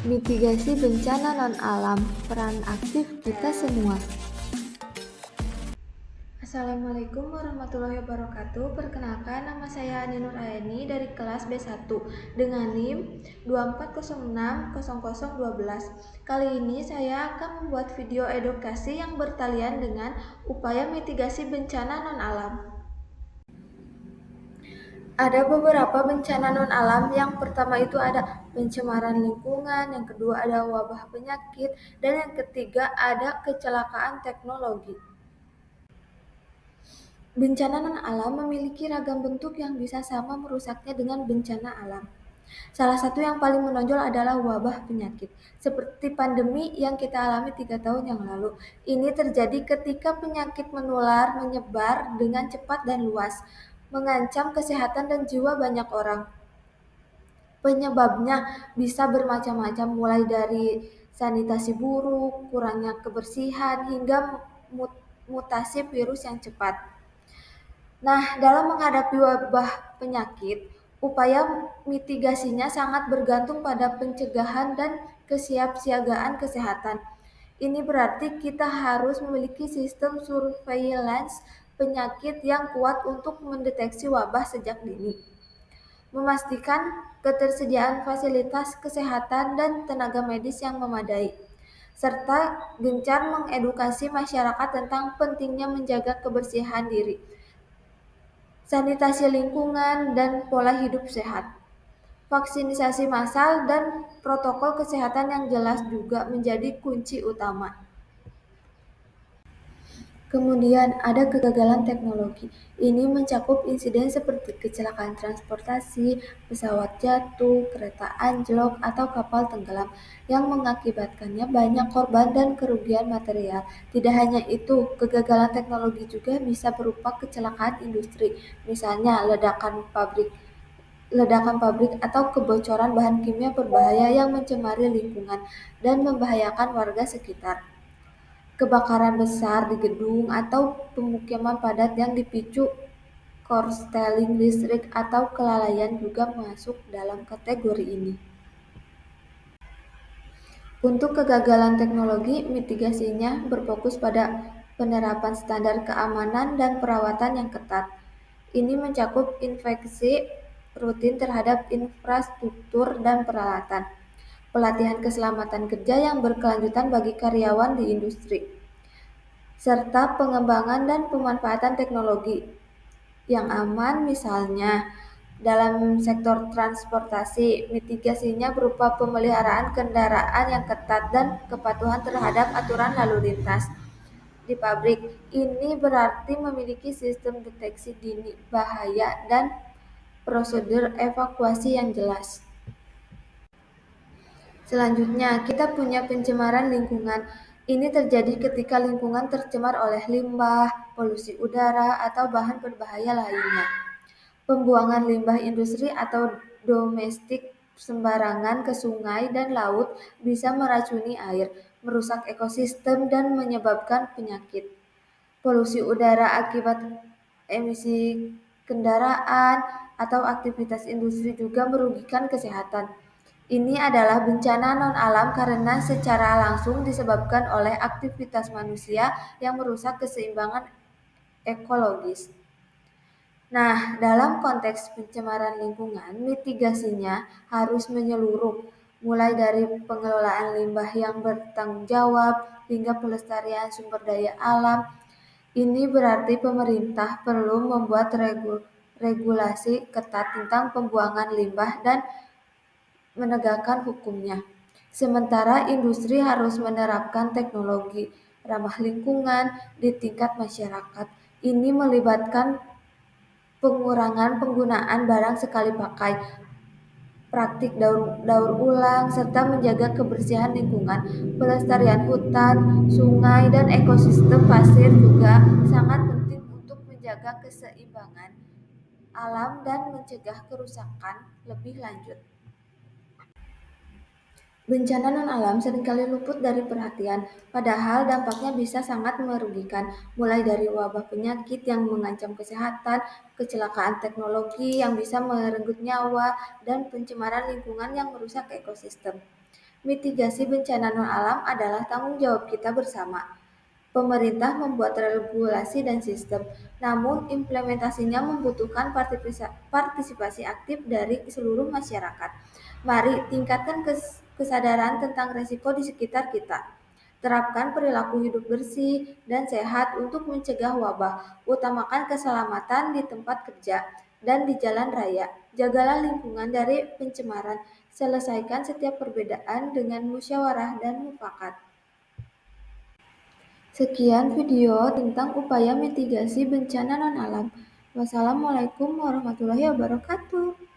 Mitigasi bencana non-alam, peran aktif kita semua. Assalamualaikum warahmatullahi wabarakatuh. Perkenalkan, nama saya Ani Nur Aini dari kelas B1 dengan NIM 24060012. Kali ini saya akan membuat video edukasi yang bertalian dengan upaya mitigasi bencana non-alam. Ada beberapa bencana non-alam. Yang pertama itu ada pencemaran lingkungan, yang kedua ada wabah penyakit, dan yang ketiga ada kecelakaan teknologi. Bencana non-alam memiliki ragam bentuk yang bisa sama merusaknya dengan bencana alam. Salah satu yang paling menonjol adalah wabah penyakit, seperti pandemi yang kita alami 3 tahun yang lalu. Ini terjadi ketika penyakit menular menyebar dengan cepat dan luas, mengancam kesehatan dan jiwa banyak orang. Penyebabnya bisa bermacam-macam, mulai dari sanitasi buruk, kurangnya kebersihan, hingga mutasi virus yang cepat. Nah, dalam menghadapi wabah penyakit, upaya mitigasinya sangat bergantung pada pencegahan dan kesiapsiagaan kesehatan. Ini berarti kita harus memiliki sistem surveillance penyakit yang kuat untuk mendeteksi wabah sejak dini, memastikan ketersediaan fasilitas kesehatan dan tenaga medis yang memadai, serta gencar mengedukasi masyarakat tentang pentingnya menjaga kebersihan diri, sanitasi lingkungan, dan pola hidup sehat. Vaksinasi massal dan protokol kesehatan yang jelas juga menjadi kunci utama. Kemudian ada kegagalan teknologi. Ini mencakup insiden seperti kecelakaan transportasi, pesawat jatuh, kereta anjlok, atau kapal tenggelam yang mengakibatkannya banyak korban dan kerugian material. Tidak hanya itu, kegagalan teknologi juga bisa berupa kecelakaan industri, misalnya ledakan pabrik atau kebocoran bahan kimia berbahaya yang mencemari lingkungan dan membahayakan warga sekitar. Kebakaran besar di gedung atau pemukiman padat yang dipicu korsleting listrik atau kelalaian juga masuk dalam kategori ini. Untuk kegagalan teknologi, mitigasinya berfokus pada penerapan standar keamanan dan perawatan yang ketat. Ini mencakup inspeksi rutin terhadap infrastruktur dan peralatan, pelatihan keselamatan kerja yang berkelanjutan bagi karyawan di industri, serta pengembangan dan pemanfaatan teknologi yang aman. Misalnya, dalam sektor transportasi, mitigasinya berupa pemeliharaan kendaraan yang ketat dan kepatuhan terhadap aturan lalu lintas. Di pabrik, ini berarti memiliki sistem deteksi dini bahaya dan prosedur evakuasi yang jelas. Selanjutnya, kita punya pencemaran lingkungan. Ini terjadi ketika lingkungan tercemar oleh limbah, polusi udara, atau bahan berbahaya lainnya. Pembuangan limbah industri atau domestik sembarangan ke sungai dan laut bisa meracuni air, merusak ekosistem, dan menyebabkan penyakit. Polusi udara akibat emisi kendaraan atau aktivitas industri juga merugikan kesehatan. Ini adalah bencana non-alam karena secara langsung disebabkan oleh aktivitas manusia yang merusak keseimbangan ekologis. Nah, dalam konteks pencemaran lingkungan, mitigasinya harus menyeluruh, mulai dari pengelolaan limbah yang bertanggung jawab hingga pelestarian sumber daya alam. Ini berarti pemerintah perlu membuat regulasi ketat tentang pembuangan limbah dan menegakkan hukumnya. Sementara industri harus menerapkan teknologi ramah lingkungan di tingkat masyarakat. Ini melibatkan pengurangan penggunaan barang sekali pakai, praktik daur ulang, serta menjaga kebersihan lingkungan. Pelestarian hutan, sungai, dan ekosistem pasir juga sangat penting untuk menjaga keseimbangan alam dan mencegah kerusakan lebih lanjut. Bencana non-alam seringkali luput dari perhatian, padahal dampaknya bisa sangat merugikan, mulai dari wabah penyakit yang mengancam kesehatan, kecelakaan teknologi yang bisa merenggut nyawa, dan pencemaran lingkungan yang merusak ekosistem. Mitigasi bencana non-alam adalah tanggung jawab kita bersama. Pemerintah membuat regulasi dan sistem, namun implementasinya membutuhkan partisipasi aktif dari seluruh masyarakat. Mari tingkatkan kesadaran tentang risiko di sekitar kita. Terapkan perilaku hidup bersih dan sehat untuk mencegah wabah. Utamakan keselamatan di tempat kerja dan di jalan raya. Jagalah lingkungan dari pencemaran. Selesaikan setiap perbedaan dengan musyawarah dan mufakat. Sekian video tentang upaya mitigasi bencana non-alam. Wassalamualaikum warahmatullahi wabarakatuh.